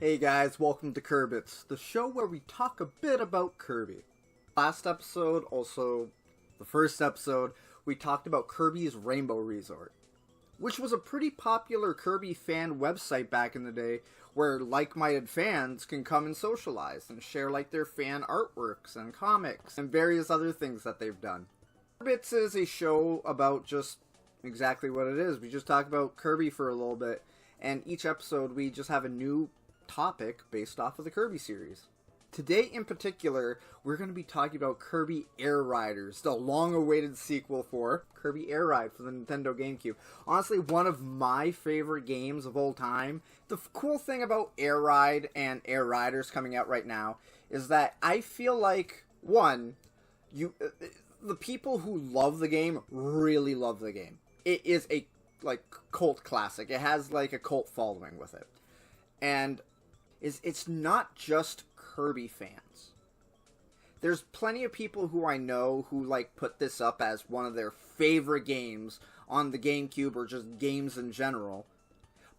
Hey guys, welcome to Kirbits, the show where we talk a bit about Kirby. Last episode, also the first episode, we talked about Kirby's Rainbow Resort, which was a pretty popular Kirby fan website back in the day where like-minded fans can come and socialize and share like their fan artworks and comics and various other things that they've done. Kirbits is a show about just exactly what it is. We just talk about Kirby for a little bit, and each episode we just have a new topic based off of the Kirby series. Today in particular, we're going to be talking about Kirby Air Riders, the long-awaited sequel for Kirby Air Ride for the Nintendo Gamecube. Honestly, one of my favorite games of all time. The cool thing about Air Ride and Air Riders coming out right now is that I feel like, one, the people who love the game really love the game. It is a cult classic. It has like a cult following with it. And it's not just Kirby fans. There's plenty of people who I know who put this up as one of their favorite games on the GameCube or just games in general,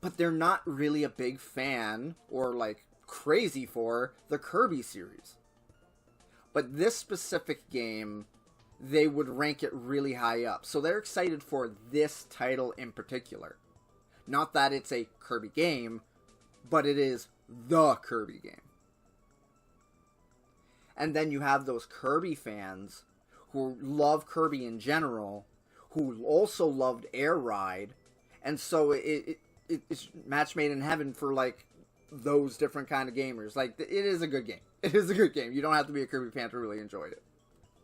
but they're not really a big fan or crazy for the Kirby series. But this specific game, they would rank it really high up, so they're excited for this title in particular. Not that it's a Kirby game, but it is the Kirby game. And then you have those Kirby fans who love Kirby in general, who also loved Air Ride, and so it's match made in heaven for those different kind of gamers. It is a good game. It is a good game. You don't have to be a Kirby fan to really enjoy it.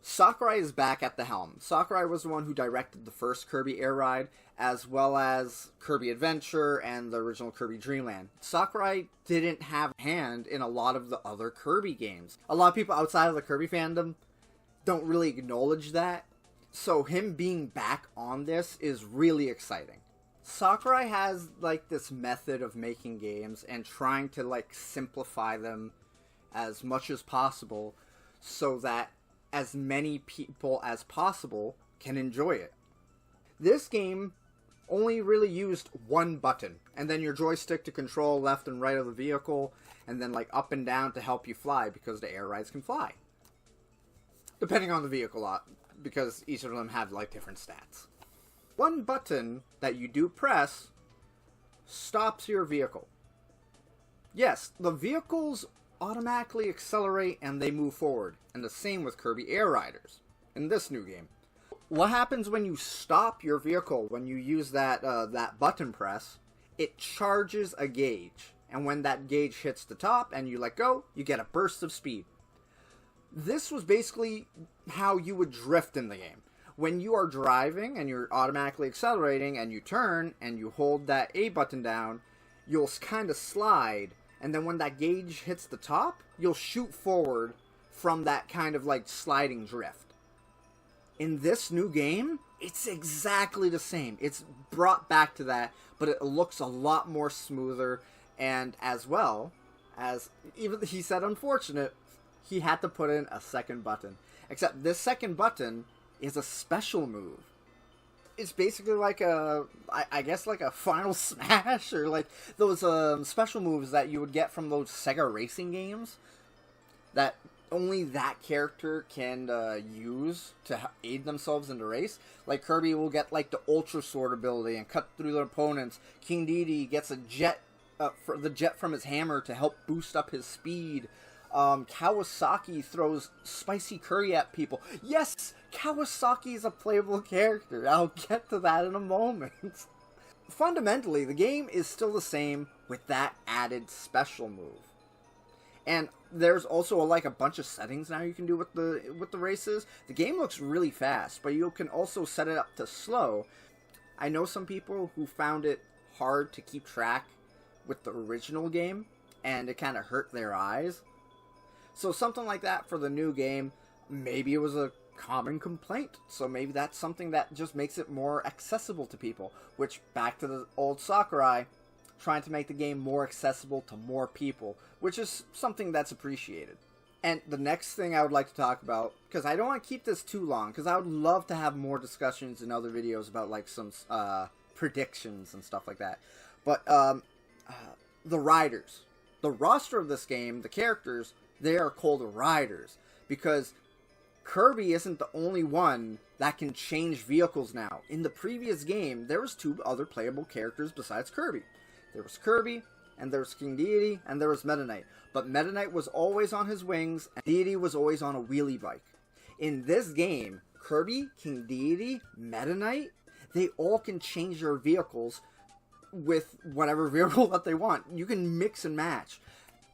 Sakurai is back at the helm. Sakurai was the one who directed the first Kirby Air Ride, as well as Kirby Adventure and the original Kirby Dream Land. Sakurai didn't have a hand in a lot of the other Kirby games. A lot of people outside of the Kirby fandom don't really acknowledge that, so him being back on this is really exciting. Sakurai has this method of making games and trying to simplify them as much as possible so that as many people as possible can enjoy it. This game only really used one button, and then your joystick to control left and right of the vehicle, and then up and down to help you fly, because the air rides can fly. Depending on the vehicle, because each of them have different stats. One button that you do press stops your vehicle. Yes, the vehicles automatically accelerate and they move forward, and the same with Kirby Air Riders in this new game. What happens when you stop your vehicle, when you use that button press? It charges a gauge, and when that gauge hits the top and you let go, you get a burst of speed. This was basically how you would drift in the game. When you are driving and you're automatically accelerating and you turn and you hold that A button down, you'll kind of slide. And then when that gauge hits the top, you'll shoot forward from that kind of sliding drift. In this new game, it's exactly the same. It's brought back to that, but it looks a lot more smoother. And as well as, even he said unfortunate, he had to put in a second button. Except this second button is a special move. It's basically I guess a Final Smash, or those special moves that you would get from those Sega racing games that only that character can use to aid themselves in the race. Kirby will get the Ultra Sword ability and cut through the opponents. King Dedede gets a jet, the jet from his hammer to help boost up his speed. Kawasaki throws spicy curry at people. Yes, Kawasaki is a playable character. I'll get to that in a moment. Fundamentally, the game is still the same with that added special move. And there's also a bunch of settings now you can do with the races. The game looks really fast, but you can also set it up to slow. I know some people who found it hard to keep track with the original game, and it kind of hurt their eyes. So something like that for the new game, maybe it was a common complaint. So maybe that's something that just makes it more accessible to people. Which, back to the old Sakurai, trying to make the game more accessible to more people, which is something that's appreciated. And the next thing I would like to talk about, because I don't want to keep this too long, because I would love to have more discussions in other videos about some predictions and stuff like that. But the riders. The roster of this game, the characters, they are called riders. Because Kirby isn't the only one that can change vehicles now. In the previous game, there was 2 other playable characters besides Kirby. There was Kirby, and there was King Deity, and there was Meta Knight. But Meta Knight was always on his wings, and Deity was always on a wheelie bike. In this game, Kirby, King Deity, Meta Knight, they all can change their vehicles with whatever vehicle that they want. You can mix and match.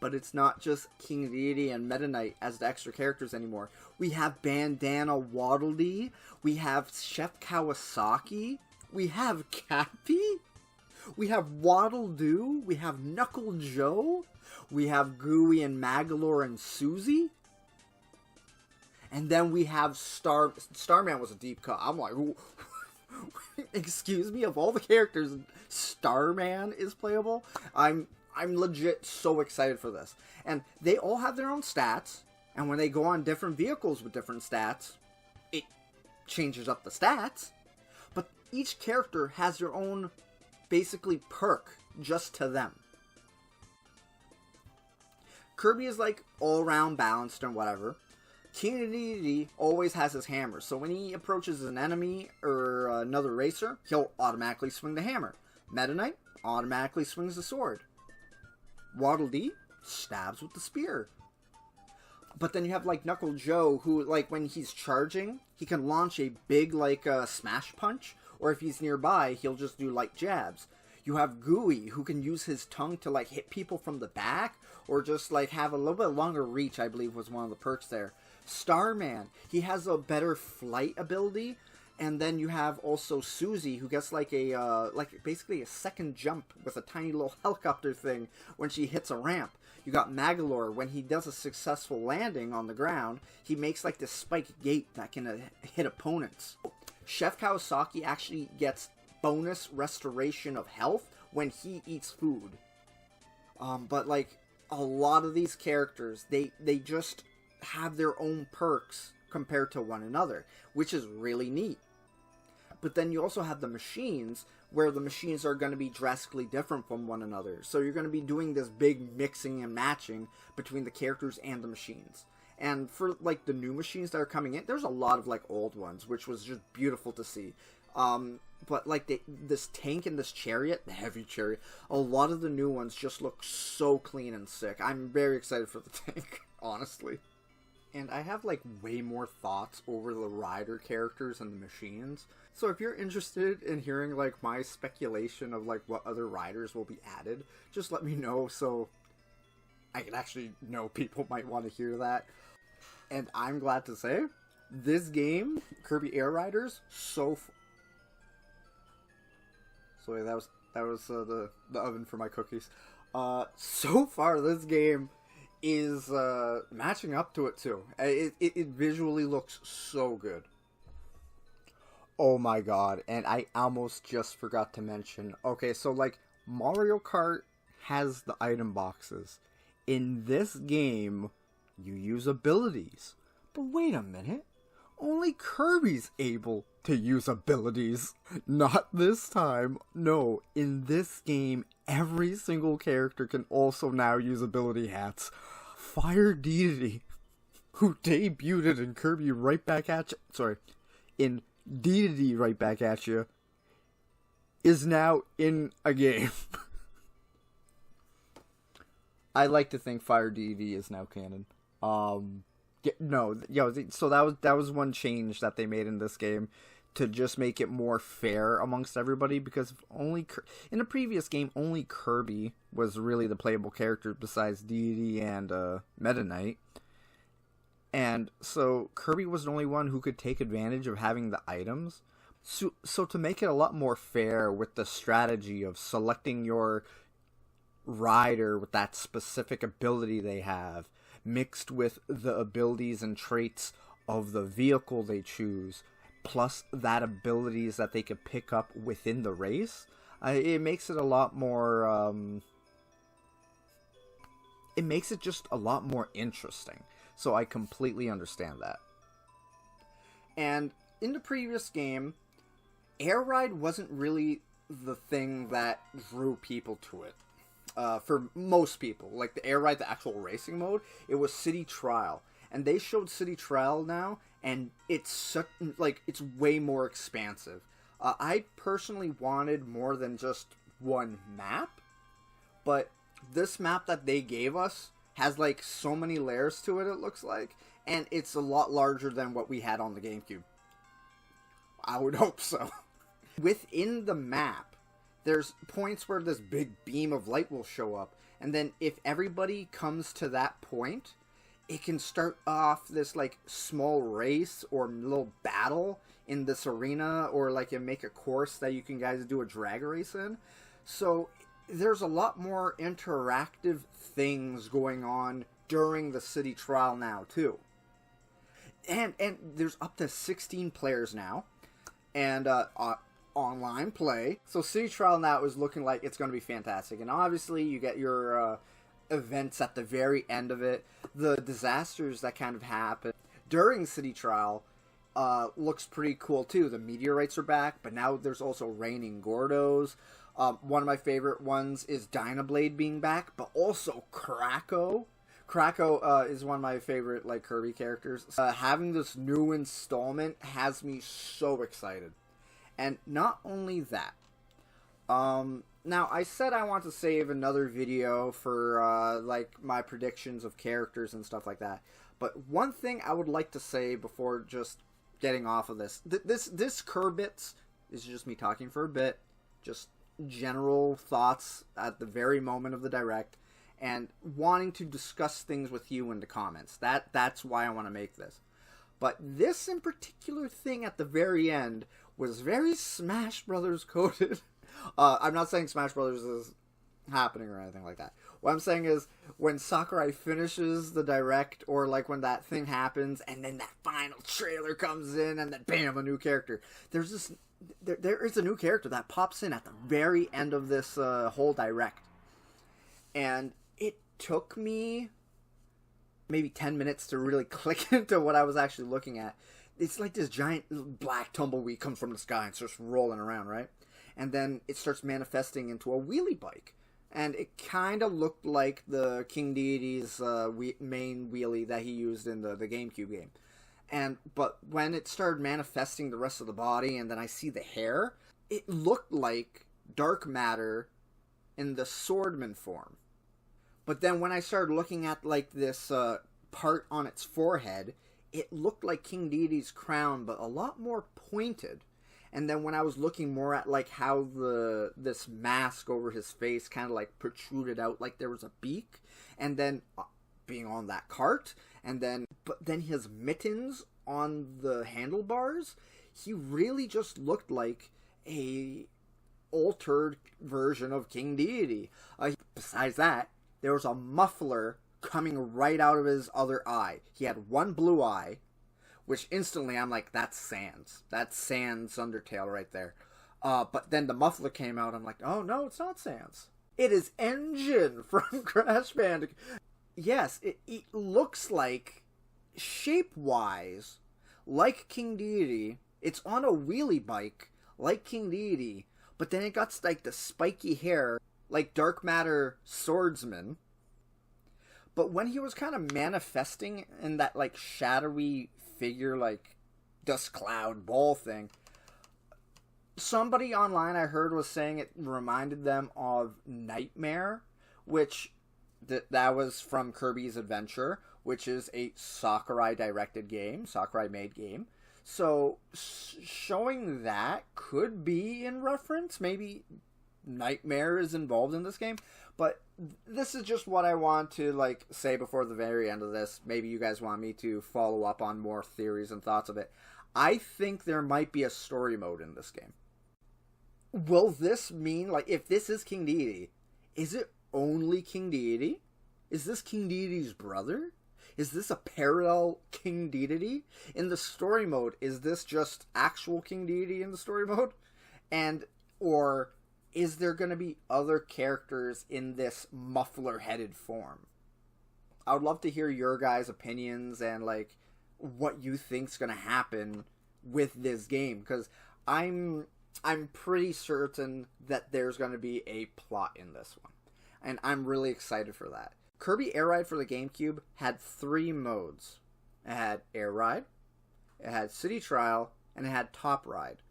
But it's not just King Deity and Meta Knight as the extra characters anymore. We have Bandana Waddle Dee, we have Chef Kawasaki, we have Cappy, we have Waddle Doo, we have Knuckle Joe, we have Gooey and Magalore and Susie. And then we have Starman was a deep cut. I'm like, excuse me, of all the characters, Starman is playable? I'm legit so excited for this. And they all have their own stats, and when they go on different vehicles with different stats, it changes up the stats. But each character has their own, basically, perk just to them. Kirby is like all-around balanced and whatever. King Deity always has his hammer, so when he approaches an enemy or another racer, he'll automatically swing the hammer. Meta Knight automatically swings the sword. Waddle Dee stabs with the spear. But then you have like Knuckle Joe, who like when he's charging, he can launch a big like smash punch, or if he's nearby, he'll just do light jabs. You have Gooey, who can use his tongue to like hit people from the back, or just like have a little bit longer reach, I believe was one of the perks there. Starman, he has a better flight ability. And then you have also Susie, who gets like a, basically a second jump with a tiny little helicopter thing when she hits a ramp. You got Magalore, when he does a successful landing on the ground, he makes like this spiked gate that can hit opponents. Chef Kawasaki actually gets bonus restoration of health when he eats food. But like, a lot of these characters, they just have their own perks compared to one another, which is really neat. But then you also have the machines, where the machines are going to be drastically different from one another. So you're going to be doing this big mixing and matching between the characters and the machines. And for, like, the new machines that are coming in, there's a lot of, like, old ones, which was just beautiful to see. But, like, this tank and this chariot, the heavy chariot, a lot of the new ones just look so clean and sick. I'm very excited for the tank, honestly. And I have, like, way more thoughts over the rider characters and the machines. So if you're interested in hearing, like, my speculation of, like, what other riders will be added, just let me know so I can actually know people might want to hear that. And I'm glad to say, this game, Kirby Air Riders, sorry, that was the oven for my cookies. So far, this game is matching up to it too. It visually looks so good. Oh my god, and I almost just forgot to mention. Okay, so like Mario Kart has the item boxes. In this game, you use abilities. But wait a minute. Only Kirby's able to use abilities. Not this time. No, in this game, every single character can also now use ability hats. Fire Deity, who debuted in Kirby Right Back At You, in Deity Right Back At You, is now in a game. I like to think Fire Deity is now canon. So that was one change that they made in this game to just make it more fair amongst everybody, because in the previous game only Kirby was really the playable character besides Deity and Meta Knight. And so Kirby was the only one who could take advantage of having the items. So to make it a lot more fair with the strategy of selecting your rider with that specific ability they have, mixed with the abilities and traits of the vehicle they choose, plus that abilities that they could pick up within the race, it makes it a lot more, it makes it just a lot more interesting. So I completely understand that. And in the previous game, Air Ride wasn't really the thing that drew people to it. for most people. Like the Air Ride, the actual racing mode, it was City Trial. And they showed City Trial now, and it's it's way more expansive. I personally wanted more than just one map, but this map that they gave us has like so many layers to it looks like, and it's a lot larger than what we had on the GameCube. I would hope so. Within the map, there's points where this big beam of light will show up, and then if everybody comes to that point, it can start off this like small race or little battle in this arena, or like you make a course that you can guys do a drag race in. So there's a lot more interactive things going on during the City Trial now too. And there's up to 16 players now, and online play. So City Trial now is looking like it's going to be fantastic. And obviously you get your events at the very end of it. The disasters that kind of happen during City Trial looks pretty cool too. The meteorites are back, but now there's also raining Gordos. One of my favorite ones is Dynablade being back, but also Kracko. Kracko is one of my favorite like Kirby characters. Having this new installment has me so excited. And not only that, now I said I want to save another video for like my predictions of characters and stuff like that. But one thing I would like to say before just getting off of this, this Kirbits is just me talking for a bit, just general thoughts at the very moment of the direct, and wanting to discuss things with you in the comments. That's why I want to make this. But this in particular thing at the very end was very Smash Brothers coded. I'm not saying Smash Brothers is happening or anything like that. What I'm saying is when Sakurai finishes the direct, or like when that thing happens and then that final trailer comes in and then bam, a new character. There is a new character that pops in at the very end of this whole direct. And it took me maybe 10 minutes to really click into what I was actually looking at. It's like this giant black tumbleweed comes from the sky and starts rolling around, right? And then it starts manifesting into a wheelie bike. And it kind of looked like the King Deity's main wheelie that he used in the GameCube game. But when it started manifesting the rest of the body, and then I see the hair, it looked like dark matter in the swordman form. But then when I started looking at like this part on its forehead, it looked like King Deity's crown, but a lot more pointed. And then when I was looking more at like how this mask over his face kind of like protruded out like there was a beak, and then being on that cart, but then his mittens on the handlebars, he really just looked like a altered version of King Deity. Besides that, there was a muffler coming right out of his other eye. He had one blue eye, which instantly I'm like, that's Sans. That's Sans Undertale right there. But then the muffler came out. I'm like, oh no, it's not Sans. It is Engine from Crash Bandicoot. Yes, it looks like, shape-wise, like King Deity. It's on a wheelie bike, like King Deity. But then it got like the spiky hair, like Dark Matter Swordsman. But when he was kind of manifesting in that like shadowy figure, like dust cloud ball thing, somebody online I heard was saying it reminded them of Nightmare, which that was from Kirby's Adventure, which is a Sakurai directed game, Sakurai made game. So showing that could be in reference. Maybe Nightmare is involved in this game. But this is just what I want to like say before the very end of this. Maybe you guys want me to follow up on more theories and thoughts of it. I think there might be a story mode in this game. Will this mean, like, if this is King Deity, is it only King Deity? Is this King Deity's brother? Is this a parallel King Deity? In the story mode, is this just actual King Deity in the story mode? Or is there going to be other characters in this muffler-headed form? I would love to hear your guys' opinions and, like, what you think's going to happen with this game. Because I'm pretty certain that there's going to be a plot in this one. and I'm really excited for that. Kirby Air Ride for the GameCube had 3 modes. It had Air Ride, it had City Trial, and it had Top Ride.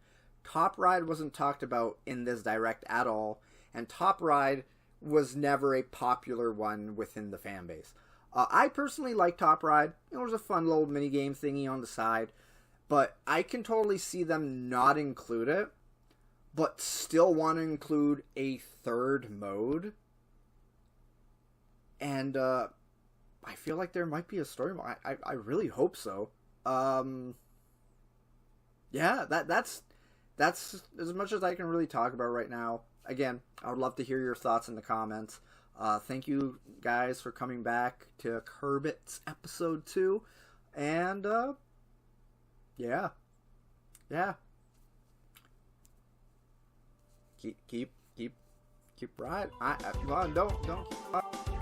Top Ride wasn't talked about in this direct at all, and Top Ride was never a popular one within the fan base. I personally like Top Ride. It was a fun little minigame thingy on the side, but I can totally see them not include it, but still want to include a 3rd mode. And I feel like there might be a story mode. I really hope so. Yeah, that's as much as I can really talk about right now. Again, I would love to hear your thoughts in the comments. Thank you guys for coming back to Kirbits Episode 2. And, yeah. Keep right. Come on, don't.